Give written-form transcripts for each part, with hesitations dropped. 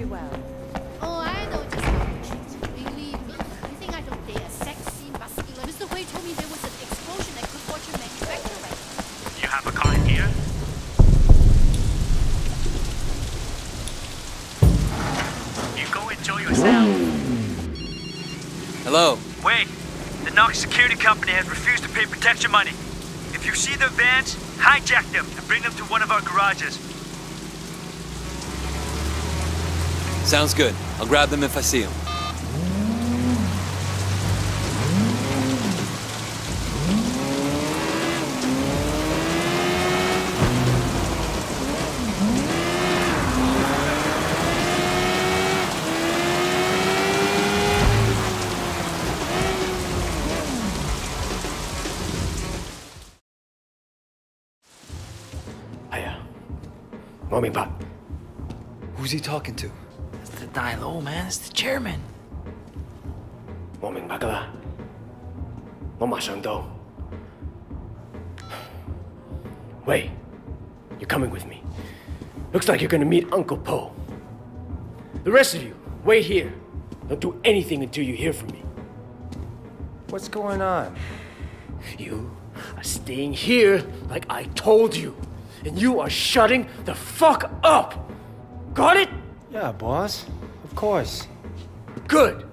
well. Oh, I know just how to cheat. Believe me. You think I don't date a sexy, muscular... Mr. Hui told me there was an explosion that could watch your manufacturing. You have a car in here? You go enjoy yourself. Hello. Wait, the Knox security company has refused to pay protection money. If you see their vans, hijack them and bring them to one of our garages. Sounds good. I'll grab them if I see them. Morning, Pop. Who's he talking to? It's the Dai-Lo, man. It's the chairman. 我明白㗎啦，我馬上到。Wait, you're coming with me. Looks like you're gonna meet Uncle Po. The rest of you, wait here. Don't do anything until you hear from me. What's going on? You are staying here like I told you. And you are shutting the fuck up! Got it? Yeah, boss. Of course. Good.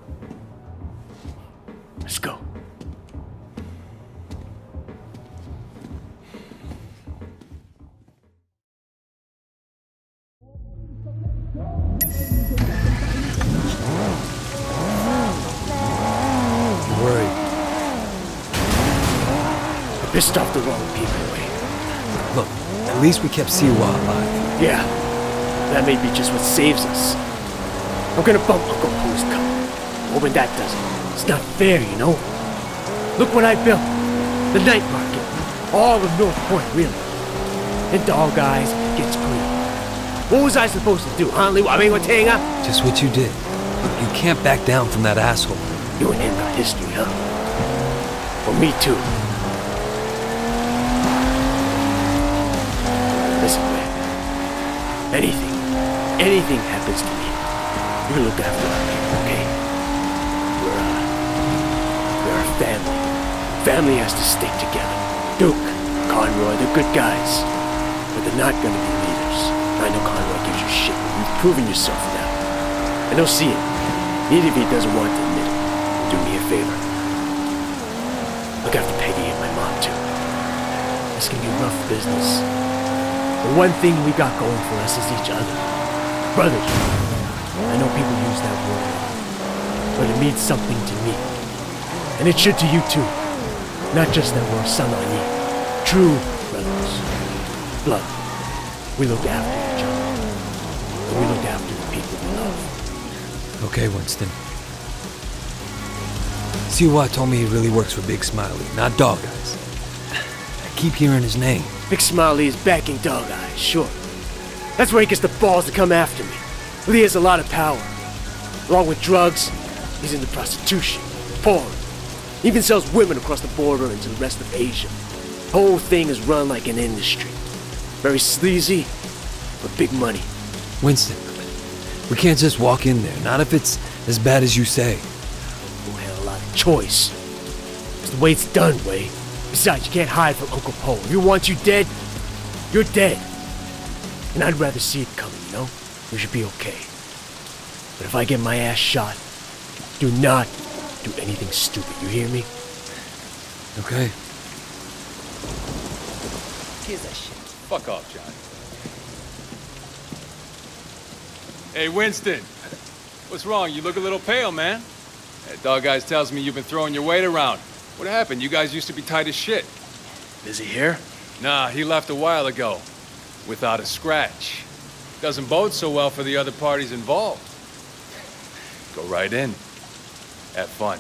Let's go. I'm worried. I pissed off the wrong people, Wade. Look, at least we kept Siwa alive. Yeah, that may be just what saves us. I'm gonna bump Uncle Po's car. Hoping that does it. It's not fair, you know? Look what I built. The night market. All of North Point, really. And Dog Eyes gets green. What was I supposed to do, huh, Liu? I mean, Just what you did. You can't back down from that asshole. You and him got history, huh? Well, me too. Listen, man. Anything happens to me, you look after our people, okay? We're a family. Family has to stick together. Duke, Conroy, they're good guys. But they're not gonna be leaders. I know Conroy gives you shit, but you've proven yourself now. And they'll see it. Even if he doesn't want to admit it. Do me a favor. Look after Peggy and my mom, too. This can be rough business. The one thing we got going for us is each other. Brothers. I know people use that word, but it means something to me. And it should to you too. Not just that we're Sanani. True brothers. Blood. We look after each other. And we look after the people we love. Okay, Winston. Siwa told me he really works for Big Smiley, not Dog Eyes. I keep hearing his name. Big Smiley is backing Dog Eyes, sure. That's where he gets the balls to come after me. Lee has a lot of power. Along with drugs, he's into prostitution, porn. Even sells women across the border into the rest of Asia. The whole thing is run like an industry. Very sleazy, but big money. Winston, we can't just walk in there, not if it's as bad as you say. Who had a lot of choice. It's the way it's done, Wade. Besides, you can't hide from Uncle Po. If he wants you dead, you're dead. And I'd rather see it coming, you know? We should be okay. But if I get my ass shot, do not do anything stupid, you hear me? Okay. Here's that shit. Fuck off, John. Hey, Winston. What's wrong? You look a little pale, man. That Dog Guys tells me you've been throwing your weight around. What happened? You guys used to be tight as shit. Is he here? Nah, he left a while ago. Without a scratch. Doesn't bode so well for the other parties involved. Go right in. Have fun.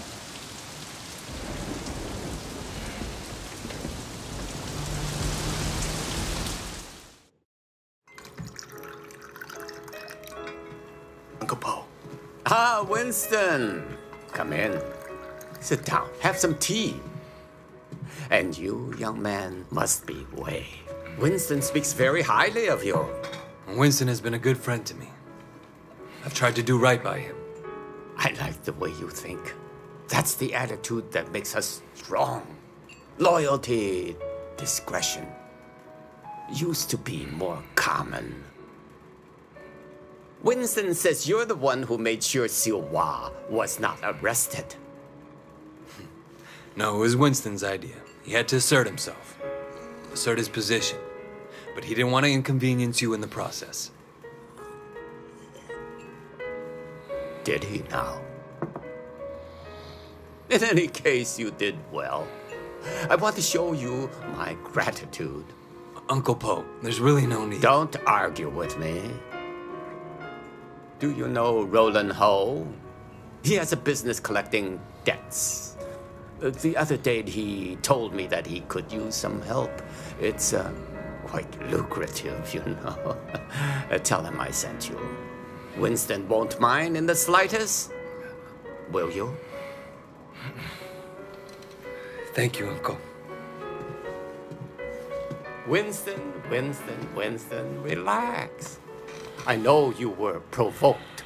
Uncle Po. Ah, Winston. Come in. Sit down. Have some tea. And you, young man, must be Wei. Winston speaks very highly of you. Winston has been a good friend to me. I've tried to do right by him. I like the way you think. That's the attitude that makes us strong. Loyalty, discretion. Used to be more common. Winston says you're the one who made sure Siwa was not arrested. No, it was Winston's idea. He had to assert himself. Assert his position. But he didn't want to inconvenience you in the process. Did he now? In any case, you did well. I want to show you my gratitude. Uncle Poe, there's really no need. Don't argue with me. Do you know Roland Ho? He has a business collecting debts. The other day he told me that he could use some help. It's quite lucrative, you know. Tell him I sent you. Winston won't mind in the slightest. Will you? Thank you, Uncle. Winston, relax. I know you were provoked.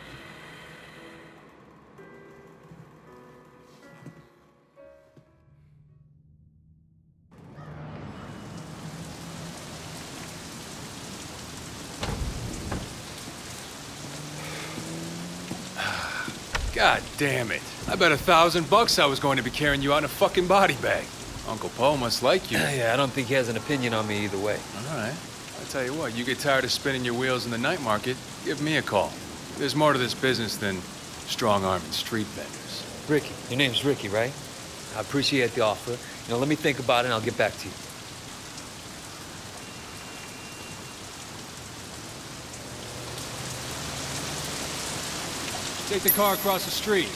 God damn it. I bet $1,000 I was going to be carrying you out in a fucking body bag. Uncle Poe must like you. Yeah, I don't think he has an opinion on me either way. All right. I'll tell you what, you get tired of spinning your wheels in the night market, give me a call. There's more to this business than strong-arming street vendors. Ricky. Your name's Ricky, right? I appreciate the offer. You know, let me think about it and I'll get back to you. Take the car across the street.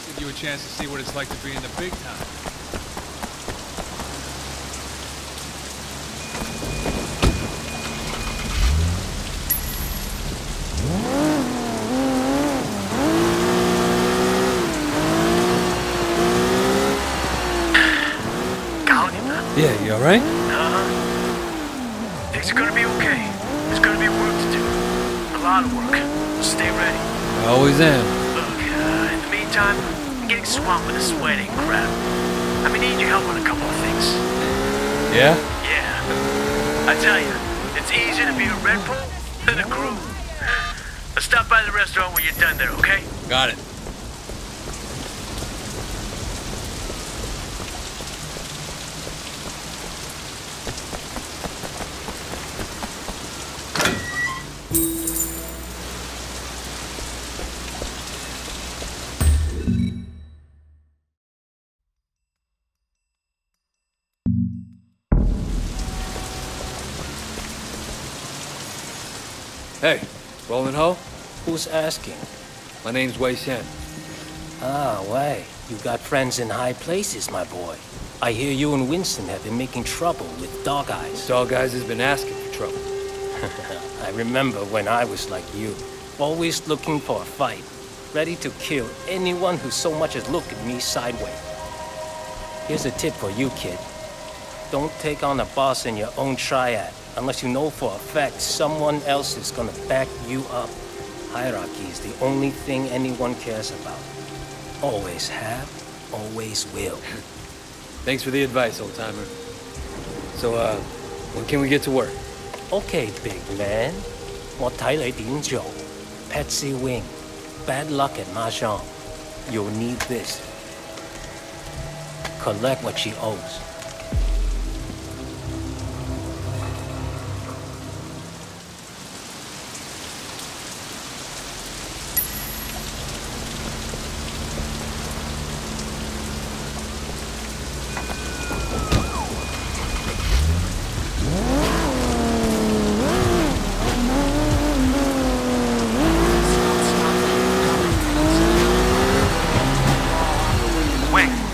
Give you a chance to see what it's like to be in the big time. Yeah, you alright? Things are gonna be okay. There's gonna be work to do. A lot of work. Stay ready. I always am. Look, in the meantime, I'm getting swamped with this wedding crap. I may need your help on a couple of things. Yeah? Yeah. I tell you, it's easier to be a Red Bull than a groom. Let's stop by the restaurant when you're done there, okay? Got it. Hey, Roland Ho? Who's asking? My name's Wei Shen. Ah, Wei. You got friends in high places, my boy. I hear you and Winston have been making trouble with Dog Eyes. Dog Eyes has been asking for trouble. I remember when I was like you, always looking for a fight, ready to kill anyone who so much as looked at me sideways. Here's a tip for you, kid. Don't take on a boss in your own triad unless you know for a fact someone else is gonna back you up. Hierarchy is the only thing anyone cares about. Always have, always will. Thanks for the advice, old-timer. So, when can we get to work? Okay, big man. 我睇你點做. Patsy Wing. Bad luck at Mahjong. You'll need this. Collect what she owes.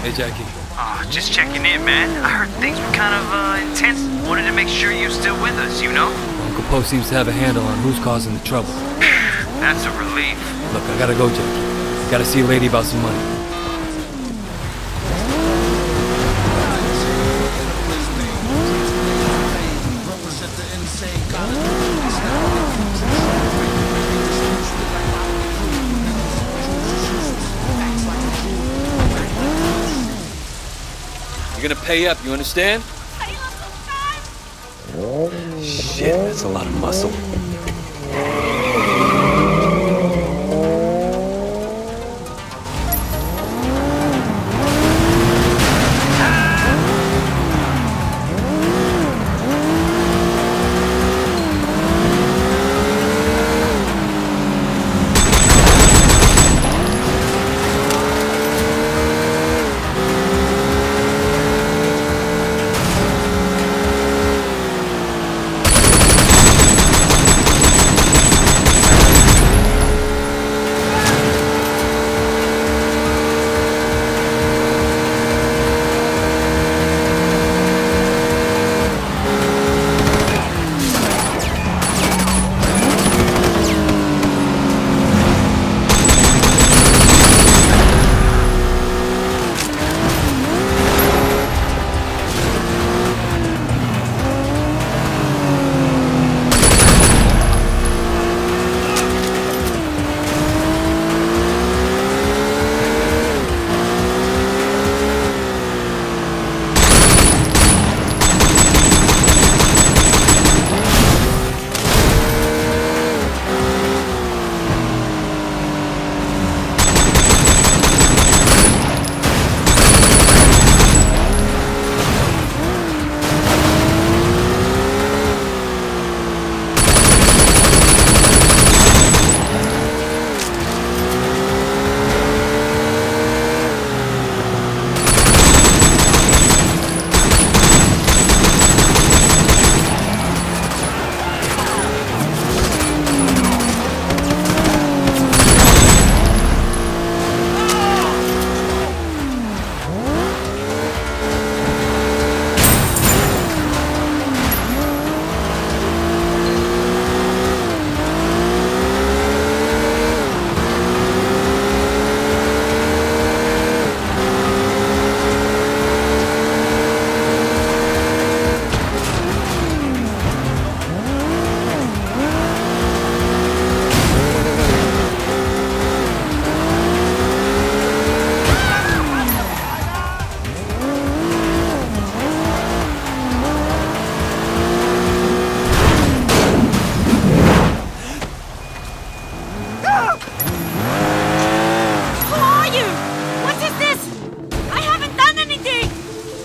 Hey, Jackie. Just checking in, man. I heard things were kind of intense. Wanted to make sure you're still with us, you know? Uncle Poe seems to have a handle on who's causing the trouble. That's a relief. Look, I gotta go, Jackie. Gotta see a lady about some money. gonna pay up, you understand? Shit, that's a lot of muscle.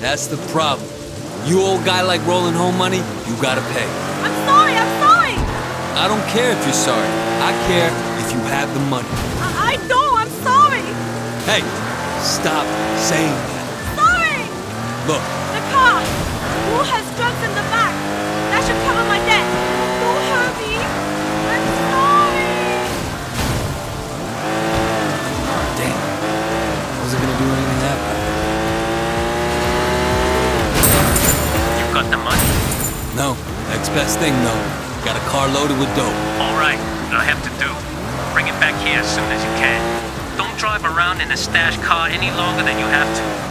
That's the problem. You old guy like rolling home money, you gotta pay. I'm sorry, I'm sorry! I don't care if you're sorry. I care if you have the money. I know, I'm sorry! Hey, stop saying that. Sorry! Look. The car! Who has drugs in the back? That should cover my debt. Don't hurt me. I'm sorry! Damn. I wasn't gonna do anything that bad. Got the money? No. Next best thing, no. Got a car loaded with dope. All right. What I have to do, bring it back here as soon as you can. Don't drive around in a stash car any longer than you have to.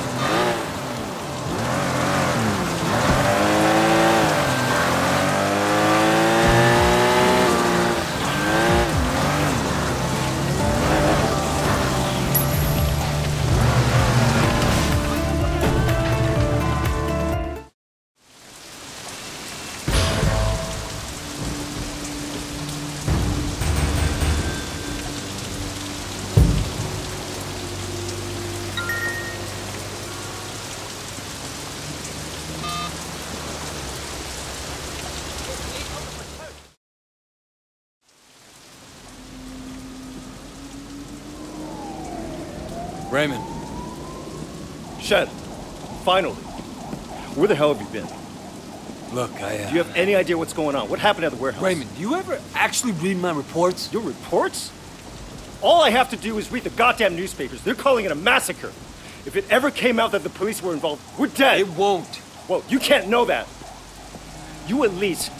Raymond. Shed, finally. Where the hell have you been? Look, Do you have any idea what's going on? What happened at the warehouse? Raymond, do you ever actually read my reports? Your reports? All I have to do is read the goddamn newspapers. They're calling it a massacre. If it ever came out that the police were involved, we're dead. It won't. Well, you can't know that. You at least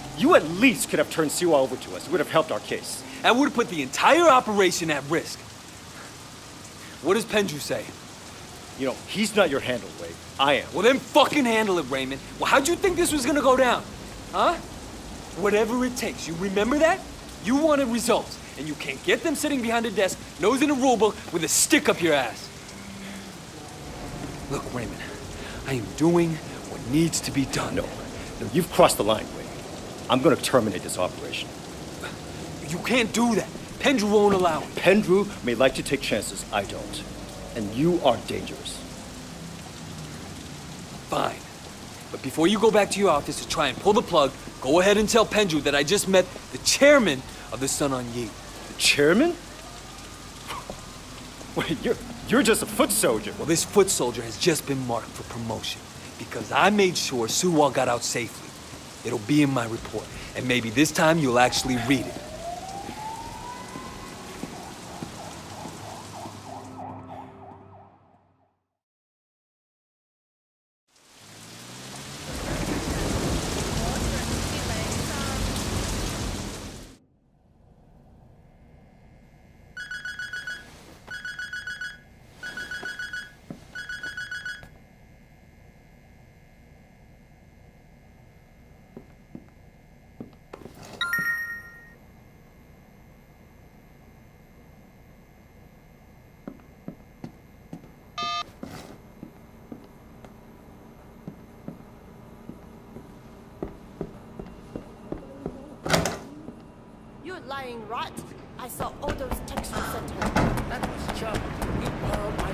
could have turned Siwa over to us. It would have helped our case. That would have put the entire operation at risk. What does Pendrew say? You know, he's not your handle, Wade. I am. Well, then fucking handle it, Raymond. Well, how'd you think this was gonna go down? Huh? Whatever it takes. You remember that? You wanted results, and you can't get them sitting behind a desk, nose in a rule book, with a stick up your ass. Look, Raymond, I am doing what needs to be done. No, you've crossed the line, Wayne. I'm gonna terminate this operation. You can't do that. Pendrew won't allow it. Pendrew may like to take chances, I don't. And you are dangerous. Fine. But before you go back to your office to try and pull the plug, go ahead and tell Pendrew that I just met the chairman of the Sun On Yee. The chairman? Wait, you're just a foot soldier. Well, this foot soldier has just been marked for promotion because I made sure Suwal got out safely. It'll be in my report, and maybe this time you'll actually read it. Lying rot. I saw all those texts you sent her. That was Chuck. You borrowed my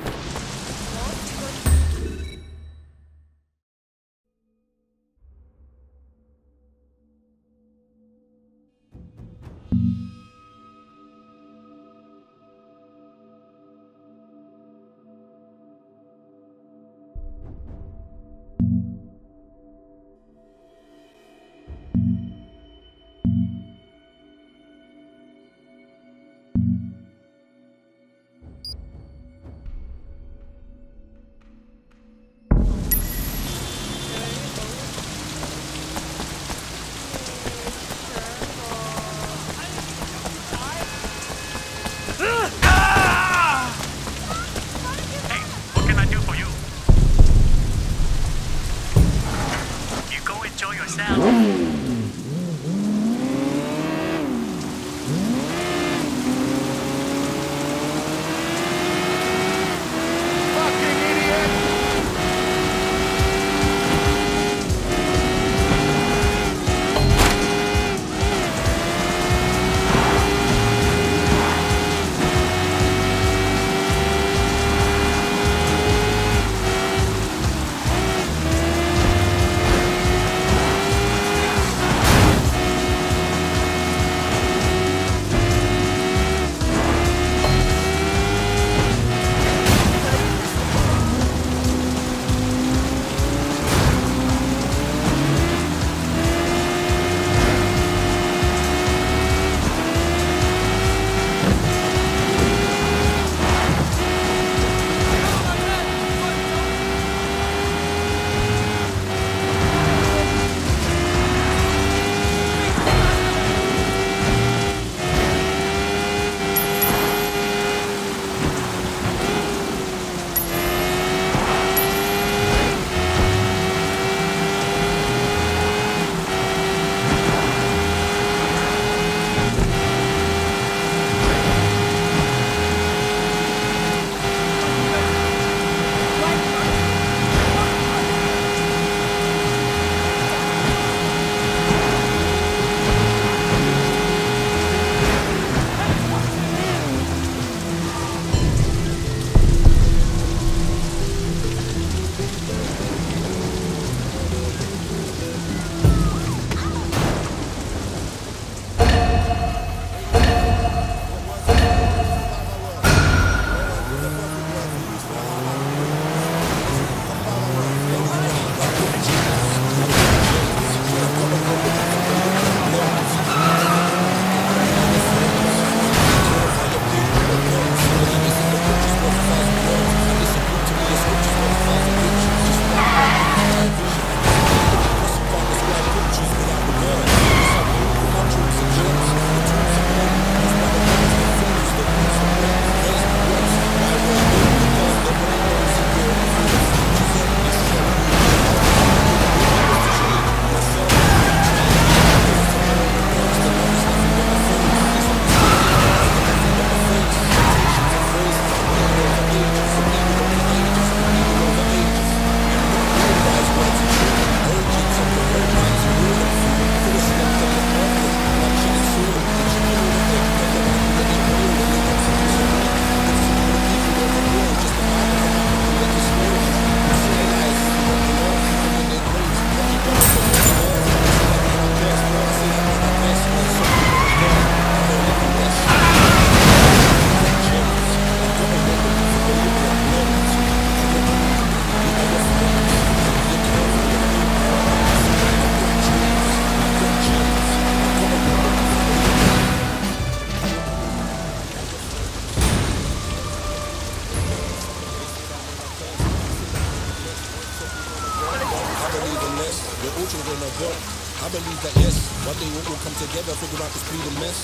in a book. I believe that yes, one day we'll all come together, figure out this bleeding mess.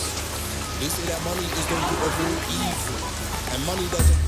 They say that money is the root of all evil, and money doesn't.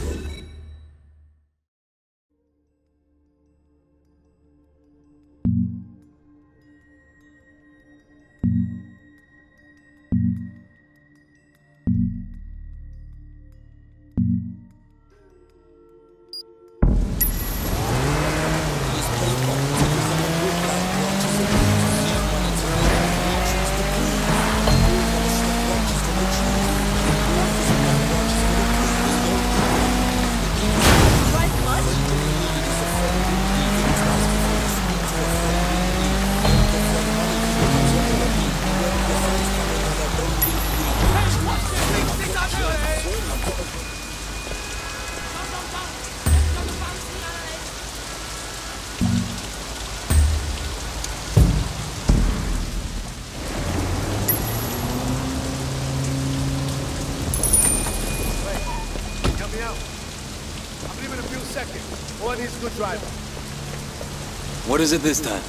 What is it this time?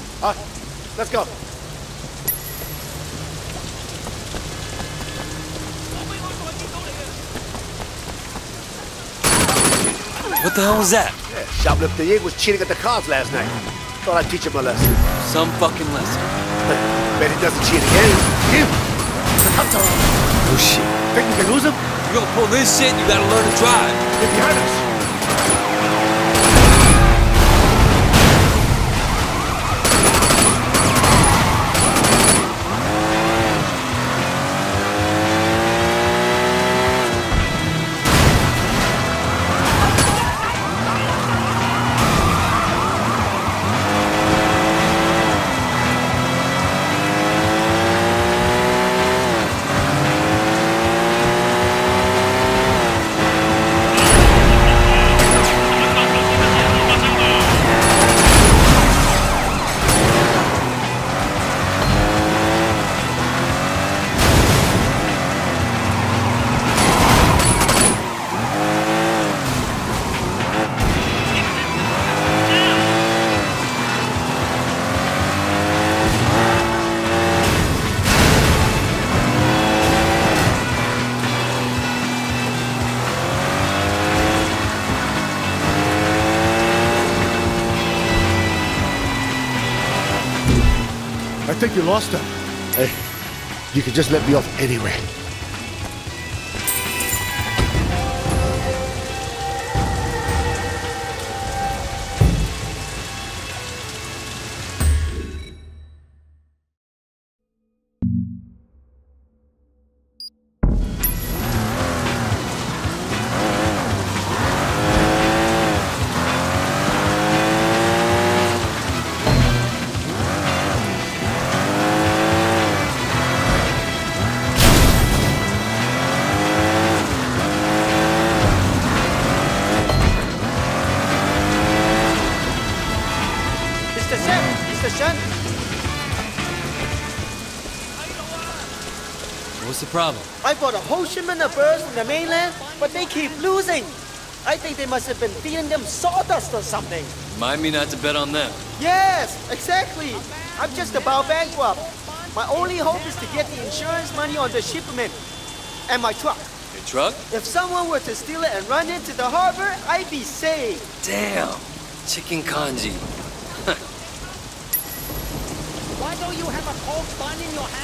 Let's go. What the hell was that? Yeah, shoplifter Yig was cheating at the cards last night. Thought I'd teach him a lesson. Some fucking lesson. Bet he doesn't cheat again. Him! Oh shit. Think we can lose him? You gonna pull this shit, you gotta learn to drive. Get behind us. I think you lost him. Hey, you can just let me off anyway. What's the problem? I bought a whole shipment of birds from the mainland, but they keep losing. I think they must have been feeding them sawdust or something. Remind me not to bet on them. Yes, exactly. I'm just about bankrupt. My only hope is to get the insurance money on the shipment and my truck. Your truck? If someone were to steal it and run into the harbor, I'd be saved. Damn. Chicken kanji. Why don't you have a cold bun in your hand?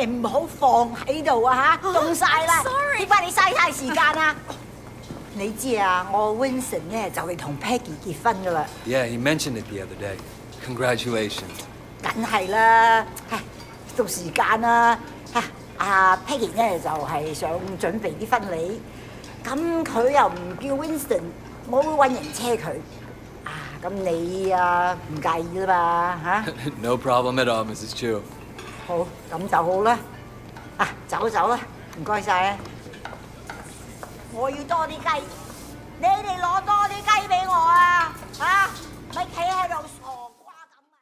誒唔好放喺度啊嚇，凍晒啦！點解你嘥太時間啊？你知啊，我 Winston 咧就嚟同 Peggy 結婚噶啦。Yeah, he mentioned it the other day. Congratulations. 梗係啦，到時間啦嚇。阿 Peggy 咧就係想準備啲婚禮，咁佢又唔叫 Winston，我會揾人車佢。啊，咁你啊唔介意啦嘛嚇？No problem at all, Mrs. Chu. 好，咁就好啦。啊，走啦，唔該晒啊！我要多啲雞，你哋攞多啲雞俾我啊！嚇，咪企喺度傻瓜咁啊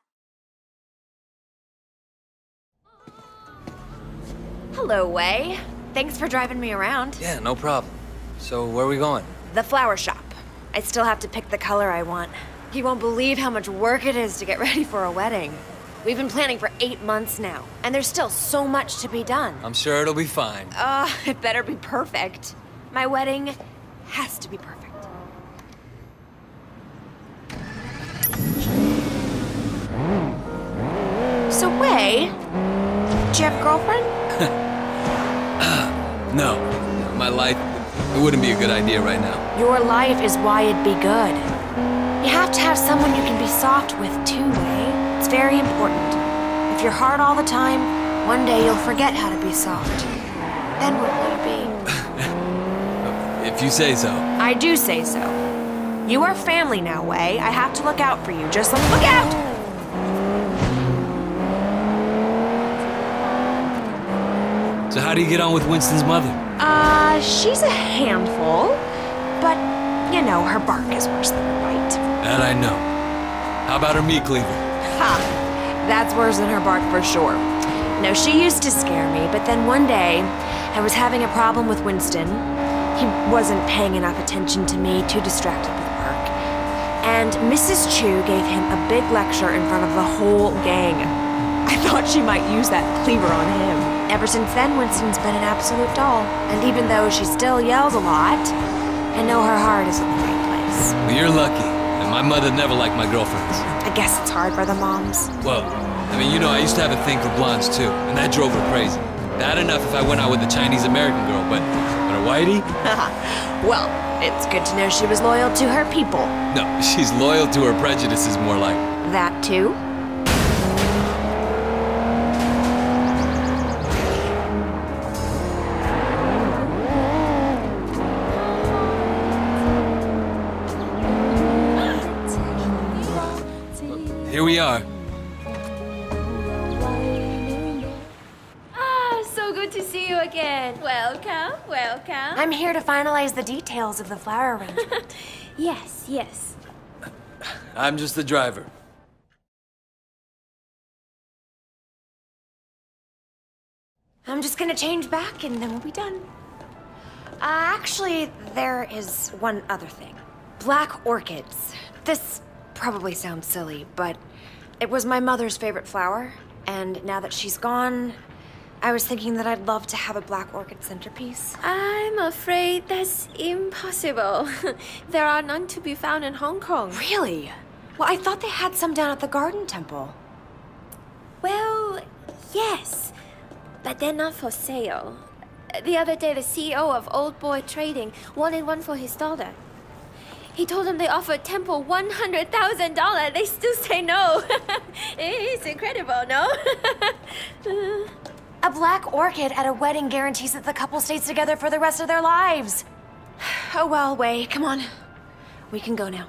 Hello, Wei. Thanks for driving me around. Yeah, no problem. So, where are we going? The flower shop. I still have to pick the color I want. You won't believe how much work it is to get ready for a wedding. We've been planning for 8 months now, and there's still so much to be done. I'm sure it'll be fine. It better be perfect. My wedding has to be perfect. So, Wei, do you have a girlfriend? No. My life, it wouldn't be a good idea right now. Your life is why it'd be good. You have to have someone you can be soft with too, Wei. It's very important. If you're hard all the time, one day you'll forget how to be soft. Then what will you be? If you say so. I do say so. You are family now, Wei. I have to look out for you. Just look out! So how do you get on with Winston's mother? She's a handful, but, you know, her bark is worse than her bite. That I know. How about her meat cleaver? Ha! That's worse than her bark for sure. No, she used to scare me, but then one day, I was having a problem with Winston. He wasn't paying enough attention to me, too distracted with work. And Mrs. Chu gave him a big lecture in front of the whole gang. I thought she might use that cleaver on him. Ever since then, Winston's been an absolute doll. And even though she still yells a lot, I know her heart is in the right place. Well, you're lucky. And my mother never liked my girlfriends. I guess it's hard for the moms. Well, I mean, you know, I used to have a thing for blondes too, and that drove her crazy. Bad enough if I went out with a Chinese-American girl, but a whitey? Well, it's good to know she was loyal to her people. No, she's loyal to her prejudices, more like. That too? Here we are. good to see you again. Welcome, welcome. I'm here to finalize the details of the flower arrangement. Yes. I'm just the driver. I'm just gonna change back and then we'll be done. Actually, there is one other thing. Black orchids. This probably sounds silly, but it was my mother's favorite flower, and now that she's gone, I was thinking that I'd love to have a black orchid centerpiece. I'm afraid that's impossible. There are none to be found in Hong Kong. Really? Well, I thought they had some down at the Garden Temple. Well, yes, but they're not for sale. The other day, the CEO of Old Boy Trading wanted one for his daughter. He told them they offered Temple $100,000. They still say no. It's incredible, no? A black orchid at a wedding guarantees that the couple stays together for the rest of their lives. Oh well, Wei, come on. We can go now.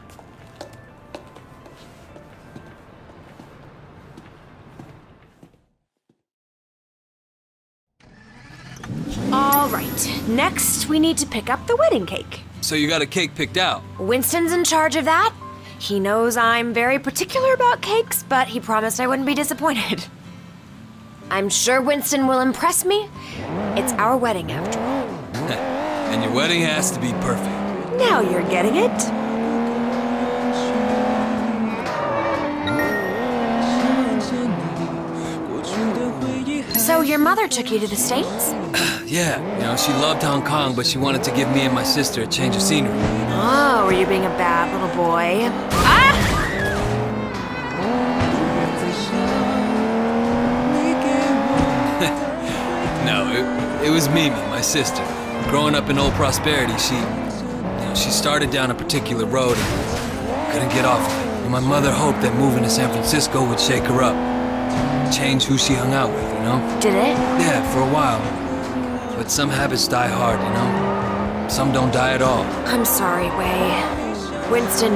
All right, next we need to pick up the wedding cake. So you got a cake picked out? Winston's in charge of that. He knows I'm very particular about cakes, but he promised I wouldn't be disappointed. I'm sure Winston will impress me. It's our wedding after all. And your wedding has to be perfect. Now you're getting it. So your mother took you to the States? Yeah, you know, she loved Hong Kong, but she wanted to give me and my sister a change of scenery. Oh, were you being a bad little boy? Ah! No, it was Mimi, my sister. Growing up in Old Prosperity, she started down a particular road and couldn't get off of it. And my mother hoped that moving to San Francisco would shake her up. Change who she hung out with, you know? Did it? Yeah, for a while. But some habits die hard, you know? Some don't die at all. I'm sorry, Wei. Winston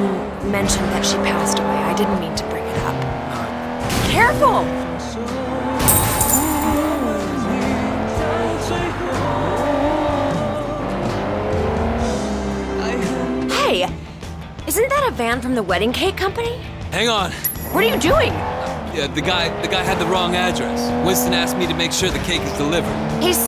mentioned that she passed away. I didn't mean to bring it up. Careful! Hey! Isn't that a van from the wedding cake company? Hang on. What are you doing? Yeah, the guy had the wrong address. Winston asked me to make sure the cake is delivered. He's